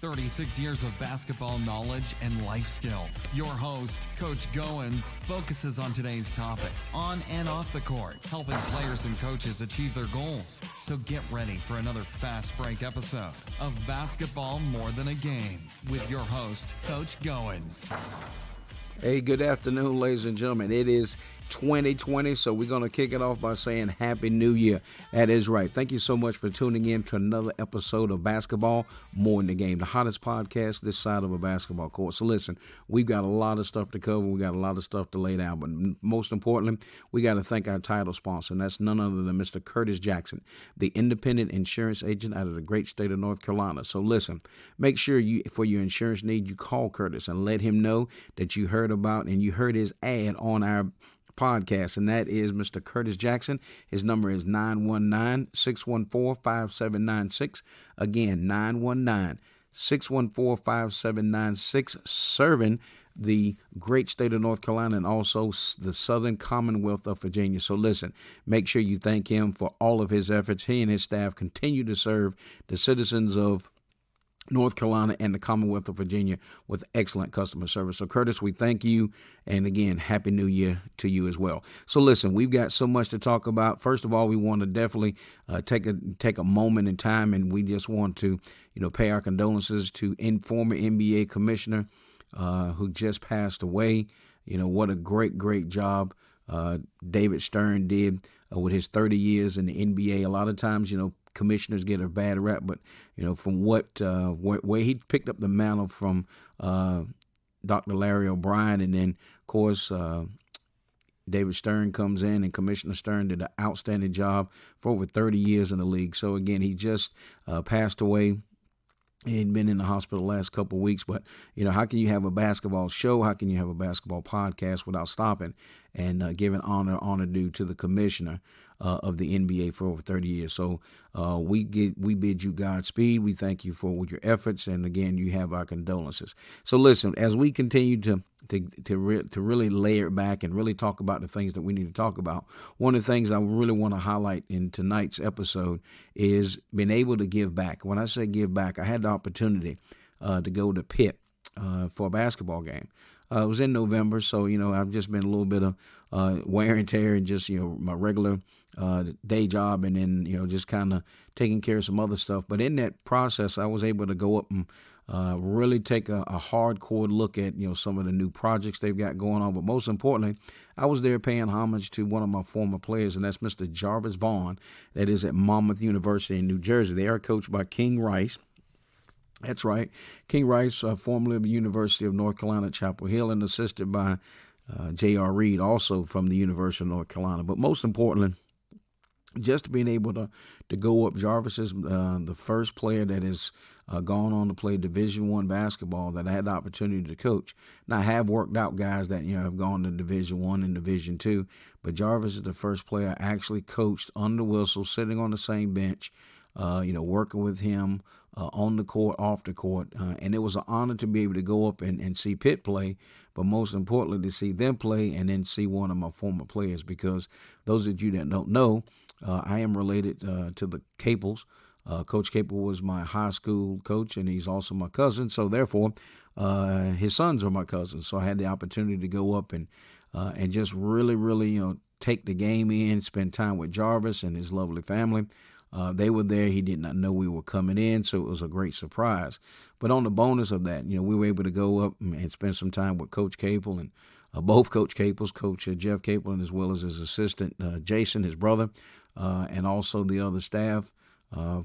36 years of basketball knowledge and life skills. Your host, Coach Goins, focuses on today's topics on and off the court, helping players and coaches achieve their goals. So get ready for another fast break episode of Basketball More Than a Game with your host, Coach Goins. Hey, good afternoon, ladies and gentlemen. It is 2020, so we're going to kick it off by saying Happy New Year. That is right. Thank you so much for tuning in to another episode of Basketball More Than the Game, the hottest podcast this side of a basketball court. So listen, we've got a lot of stuff to cover. We got a lot of stuff to lay down, but most importantly, we got to thank our title sponsor, and that's none other than Mr. Curtis Jackson, the independent insurance agent out of the great state of North Carolina. So listen, make sure for your insurance need, you call Curtis and let him know that you heard about and you heard his ad on our podcast, and that is Mr. Curtis Jackson. His number is 919-614-5796. Again, 919-614-5796, serving the great state of North Carolina and also the Southern Commonwealth of Virginia. So listen, make sure you thank him for all of his efforts. He and his staff continue to serve the citizens of North Carolina and the Commonwealth of Virginia with excellent customer service. So Curtis, we thank you. And again, Happy New Year to you as well. So listen, we've got so much to talk about. First of all, we want to definitely take a moment in time, and we just want to, pay our condolences to former NBA commissioner who just passed away. What a great job David Stern did with his 30 years in the NBA. A lot of times, commissioners get a bad rap, but from where he picked up the mantle from Dr. Larry O'Brien, and then of course David Stern comes in, and Commissioner Stern did an outstanding job for over 30 years in the league. So again, he just passed away. He'd been in the hospital the last couple of weeks, but how can you have a basketball show? How can you have a basketball podcast without stopping and giving honor due to the commissioner of the NBA for over 30 years? So we bid you Godspeed. We thank you for your efforts, and again, you have our condolences. So listen, as we continue to really layer it back and really talk about the things that we need to talk about, one of the things I really want to highlight in tonight's episode is being able to give back. When I say give back, I had the opportunity to go to Pitt for a basketball game. It was in November, so I've just been a little bit of wear and tear and just my regular day job, and then just kind of taking care of some other stuff. But in that process, I was able to go up and really take a hardcore look at some of the new projects they've got going on. But most importantly, I was there paying homage to one of my former players, and that's Mr. Jarvis Vaughn, that is at Monmouth University in New Jersey. They are coached by King Rice. That's right, King Rice, formerly of the University of North Carolina, Chapel Hill, and assisted by J.R. Reed, also from the University of North Carolina. But most importantly, just being able to go up, Jarvis is the first player that has gone on to play Division I basketball that I had the opportunity to coach. Now, I have worked out guys that have gone to Division I and Division II, but Jarvis is the first player I actually coached under whistle, sitting on the same bench, working with him on the court, off the court, and it was an honor to be able to go up and see Pitt play, but most importantly to see them play and then see one of my former players, because those of you that don't know, I am related to the Capels. Coach Capel was my high school coach, and he's also my cousin, so therefore his sons are my cousins. So I had the opportunity to go up and just really take the game in, spend time with Jarvis and his lovely family. They were there. He did not know we were coming in, so it was a great surprise. But on the bonus of that, we were able to go up and spend some time with Coach Capel, and both Coach Capels, Coach Jeff Capel, and as well as his assistant, Jason, his brother, and also the other staff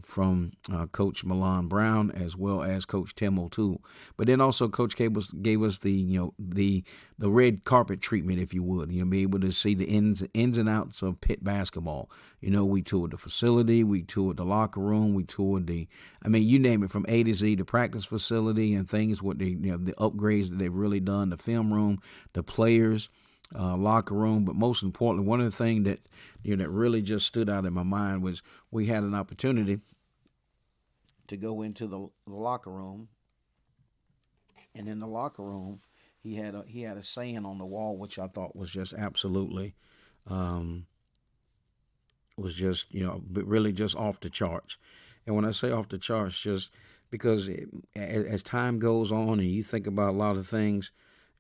from Coach Milan Brown, as well as Coach Tim O'Toole. But then also Coach Capel gave us the red carpet treatment, if you would. Be able to see the ins and outs of Pitt basketball. We toured the facility, we toured the locker room, we toured you name it, from A to Z, the practice facility and things, what the upgrades that they've really done, the film room, the players, locker room. But most importantly, one of the things that that really just stood out in my mind was we had an opportunity to go into the locker room, and in the locker room he had a saying on the wall which I thought was just absolutely was just really just off the charts. And when I say off the charts, just because as time goes on and you think about a lot of things,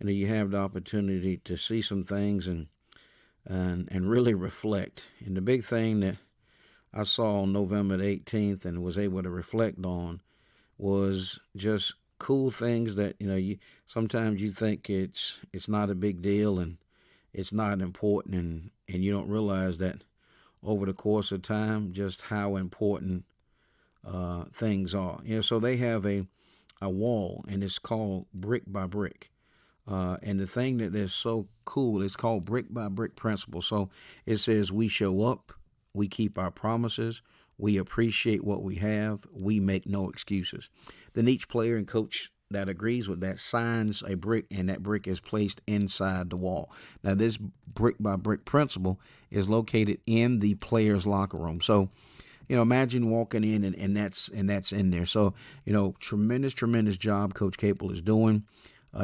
you have the opportunity to see some things and really reflect. And the big thing that I saw on November the 18th and was able to reflect on was just cool things that you sometimes you think it's not a big deal and it's not important, and you don't realize that over the course of time just how important things are. So they have a wall, and it's called Brick by Brick. And the thing that is so cool, it's called Brick by Brick Principle. So it says we show up, we keep our promises, we appreciate what we have, we make no excuses. Then each player and coach that agrees with that signs a brick, and that brick is placed inside the wall. Now, this brick by brick principle is located in the players' locker room. So, imagine walking in and that's in there. So, tremendous job Coach Capel is doing.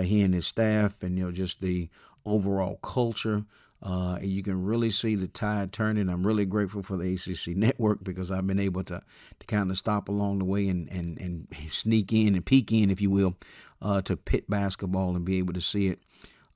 He and his staff, and just the overall culture. You can really see the tide turning. I'm really grateful for the ACC network because I've been able to kind of stop along the way and sneak in and peek in, if you will, to Pitt basketball and be able to see it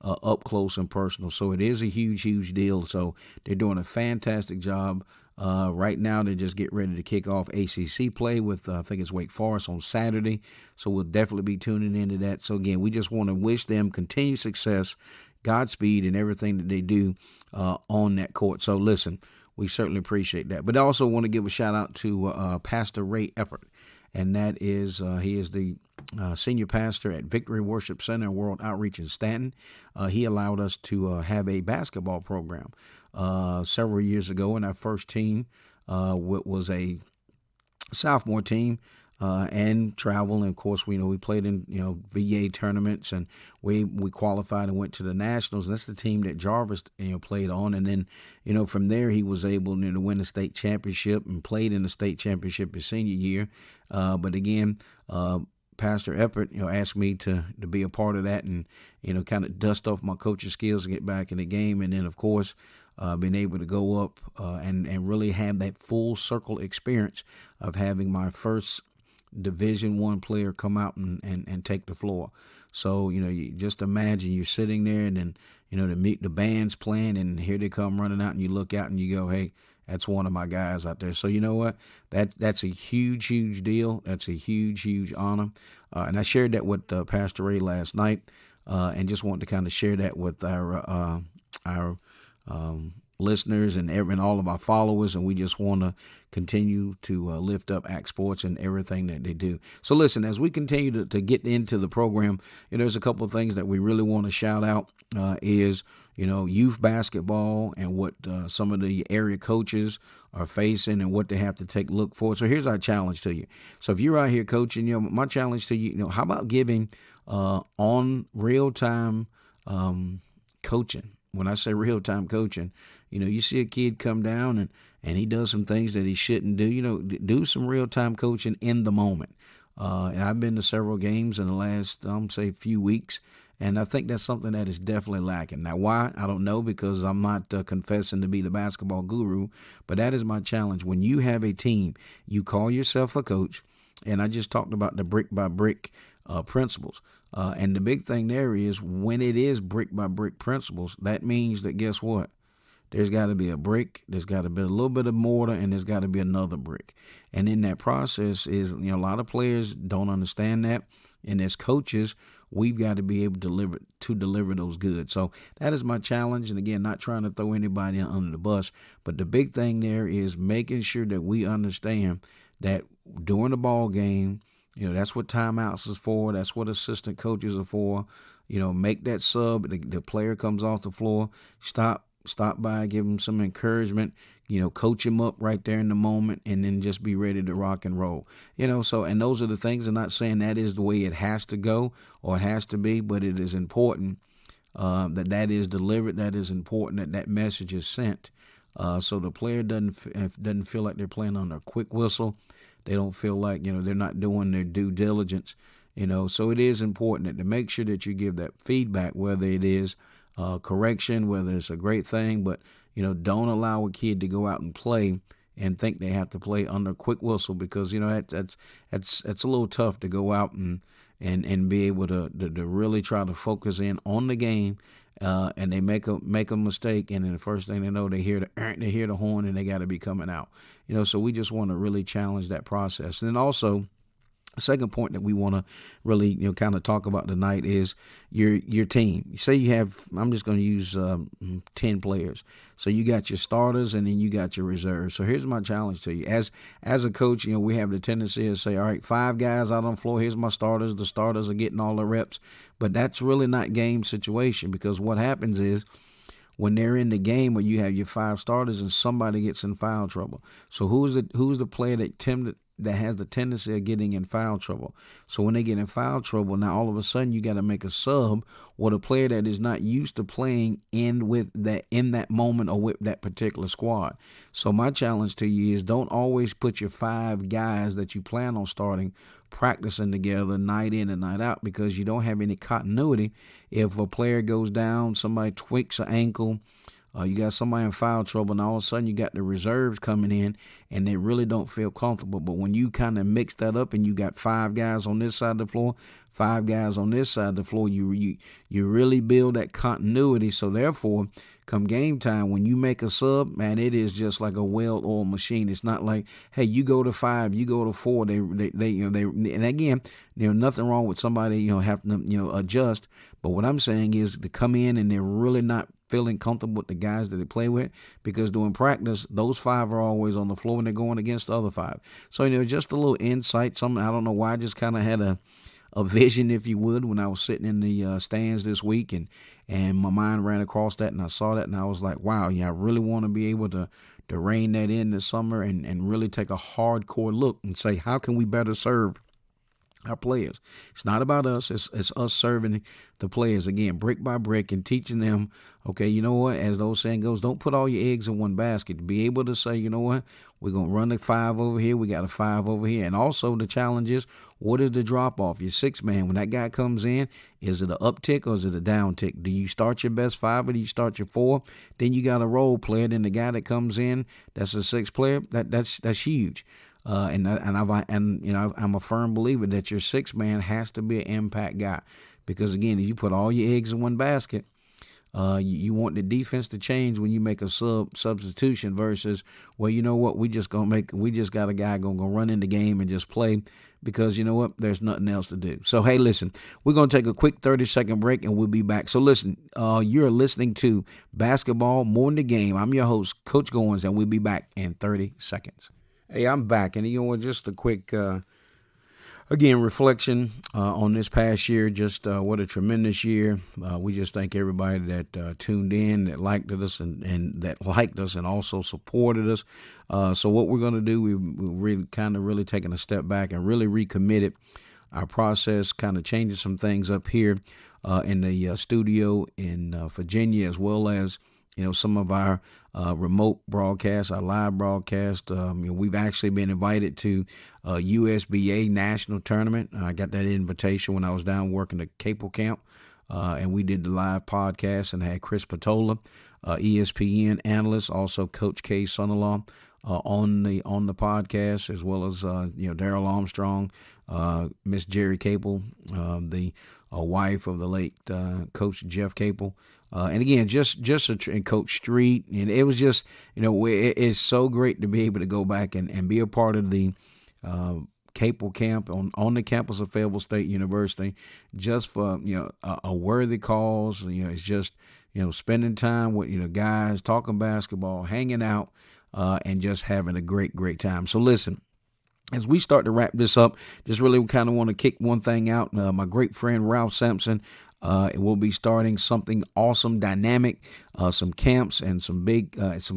up close and personal. So it is a huge deal. So they're doing a fantastic job. Right now, they just get ready to kick off ACC play with, I think it's Wake Forest on Saturday. So we'll definitely be tuning into that. So, again, we just want to wish them continued success, Godspeed, and everything that they do on that court. So, listen, we certainly appreciate that. But I also want to give a shout-out to Pastor Ray Eppert, and that is he is the senior pastor at Victory Worship Center and World Outreach in Stanton. He allowed us to have a basketball program several years ago, and our first team was a sophomore team and travel. And of course, we played in VA tournaments, and we qualified and went to the Nationals. And that's the team that Jarvis played on. And then from there he was able to win the state championship and played in the state championship his senior year. But again, Pastor Eppert, asked me to be a part of that and, kind of dust off my coaching skills and get back in the game. And then, of course, being able to go up and really have that full circle experience of having my first Division I player come out and take the floor. So, you just imagine you're sitting there and then, the band's playing and here they come running out and you look out and you go, hey, that's one of my guys out there. So you know what? That's a huge deal. That's a huge honor. And I shared that with Pastor Ray last night, and just wanted to kind of share that with our listeners and all of our followers. And we just want to continue to lift up Act Sports and everything that they do. So listen, as we continue to get into the program, there's a couple of things that we really want to shout out. Is youth basketball and what some of the area coaches are facing and what they have to look for. So here's our challenge to you. So if you're out here coaching, my challenge to you, how about giving on real-time coaching? When I say real-time coaching, you see a kid come down and he does some things that he shouldn't do. Do some real-time coaching in the moment. And I've been to several games in the last, few weeks. And I think that's something that is definitely lacking. Now, why? I don't know, because I'm not confessing to be the basketball guru, but that is my challenge. When you have a team, you call yourself a coach, and I just talked about the brick by brick principles. And the big thing there is when it is brick by brick principles, that means that guess what? There's got to be a brick, there's got to be a little bit of mortar, and there's got to be another brick. And in that process is, a lot of players don't understand that. And as coaches, we've got to be able to deliver those goods. So that is my challenge. And again, not trying to throw anybody under the bus, but the big thing there is making sure that we understand that during the ball game, that's what timeouts is for. That's what assistant coaches are for. Make that sub. The player comes off the floor. Stop by, give them some encouragement, coach them up right there in the moment, and then just be ready to rock and roll. So, and those are the things. I'm not saying that is the way it has to go or it has to be, but it is important that is delivered. That is important that message is sent. So the player doesn't feel like they're playing on a quick whistle. They don't feel like, they're not doing their due diligence. So it is important to make sure that you give that feedback, whether it is correction, whether it's a great thing, but don't allow a kid to go out and play and think they have to play under a quick whistle, because that's a little tough to go out and be able to really try to focus in on the game. And they make a mistake, and then the first thing they know, they hear the horn, and they got to be coming out. So we just want to really challenge that process. And then also, second point that we want to really kind of talk about tonight is your team. Say you have, I'm just going to use 10 players. So you got your starters, and then you got your reserves. So here's my challenge to you. As a coach, we have the tendency to say, all right, 5 guys out on the floor, here's my starters. The starters are getting all the reps. But that's really not game situation, because what happens is, when they're in the game, where you have your 5 starters and somebody gets in foul trouble. So who's the player that has the tendency of getting in foul trouble? So when they get in foul trouble, now all of a sudden you got to make a sub, or the player that is not used to playing in that moment or with that particular squad. So my challenge to you is, don't always put your 5 guys that you plan on starting practicing together night in and night out, because you don't have any continuity. If a player goes down, somebody tweaks an ankle, you got somebody in foul trouble, and all of a sudden you got the reserves coming in, and they really don't feel comfortable. But when you kind of mix that up, and you got 5 guys on this side of the floor, 5 guys on this side of the floor, you really build that continuity. So therefore, come game time, when you make a sub, man, it is just like a well-oiled machine. It's not like, hey, you go to 5, you go to 4. They and again, nothing wrong with somebody having to adjust. But what I'm saying is, to come in and they're really not feeling comfortable with the guys that they play with, because during practice, those 5 are always on the floor when they're going against the other 5. So just a little insight. Something, I don't know why, I just kind of had a vision, if you would, when I was sitting in the stands this week, and my mind ran across that, and I saw that, and I was like, wow, I really want to be able to rein that in this summer, and really take a hardcore look and say, how can we better serve our players? It's not about us. It's us serving the players, again, brick by brick, and teaching them, okay, you know what, as the old saying goes, don't put all your eggs in one basket. Be able to say, you know what, we're going to run the 5 over here, we got a 5 over here. And also the challenge is, what is the drop-off? Your 6-man, when that guy comes in, is it an uptick or is it a downtick? Do you start your best 5 or do you start your 4? Then you got a role player. Then the guy that comes in, that's a 6th player, that's huge. I'm a firm believer that your 6-man has to be an impact guy, because again, if you put all your eggs in one basket, you want the defense to change when you make a substitution versus, well, you know what, we just got a guy gonna run in the game and just play, because you know what, there's nothing else to do. So hey, listen, we're gonna take a quick 30-second break, and we'll be back. So listen, you're listening to Basketball More Than the Game. I'm your host, Coach Goins, and we'll be back in 30 seconds. Hey, I'm back, and just a quick, reflection on this past year. Just what a tremendous year. We just thank everybody that tuned in, that liked us, and that liked us, and also supported us. So what we're going to do, we're really taking a step back and really recommitted our process, kind of changing some things up here in the studio in Virginia, as well as some of our remote broadcasts, our live broadcast. We've actually been invited to a USBA national tournament. I got that invitation when I was down working the Capel camp, and we did the live podcast and had Chris Patola, ESPN analyst, also Coach K. Son-in-law on the podcast, as well as Daryl Armstrong, Miss Jerry Capel, the wife of the late Coach Jeff Capel. And again, and Coach Street, and it was just, it's so great to be able to go back and be a part of the Capel camp on the campus of Fayetteville State University, just for a worthy cause. It's just spending time with guys, talking basketball, hanging out, and just having a great time. So listen, as we start to wrap this up, just really kind of want to kick one thing out. My great friend Ralph Sampson. We'll be starting something awesome, dynamic, some camps and some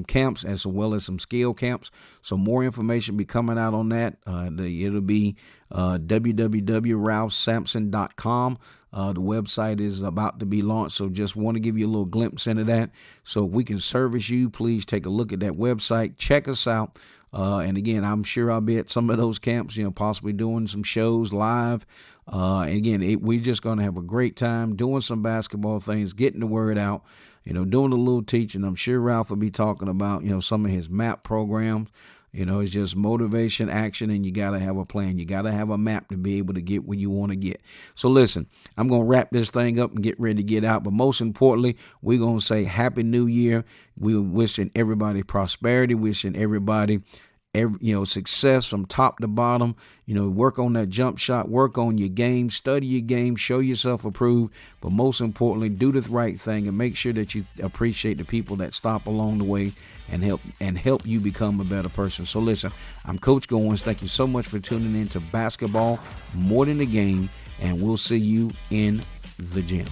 camps, as well as some skill camps. So more information will be coming out on that. It'll be www.ralphsampson.com. The website is about to be launched, so just want to give you a little glimpse into that. So if we can service you, please take a look at that website. Check us out. And again, I'm sure I'll be at some of those camps, possibly doing some shows live. And again, we're just going to have a great time doing some basketball things, getting the word out, doing a little teaching. I'm sure Ralph will be talking about, some of his MAP programs, You know, it's just motivation, action, and you got to have a plan. You got to have a map to be able to get where you want to get. So listen, I'm going to wrap this thing up and get ready to get out. But most importantly, we're going to say Happy New Year. We're wishing everybody prosperity, wishing everybody success from top to bottom. Work on that jump shot, work on your game, study your game, show yourself approved. But most importantly, do the right thing and make sure that you appreciate the people that stop along the way and help you become a better person. So listen, I'm Coach Goins. Thank you so much for tuning in to Basketball More Than a Game, and we'll see you in the gym.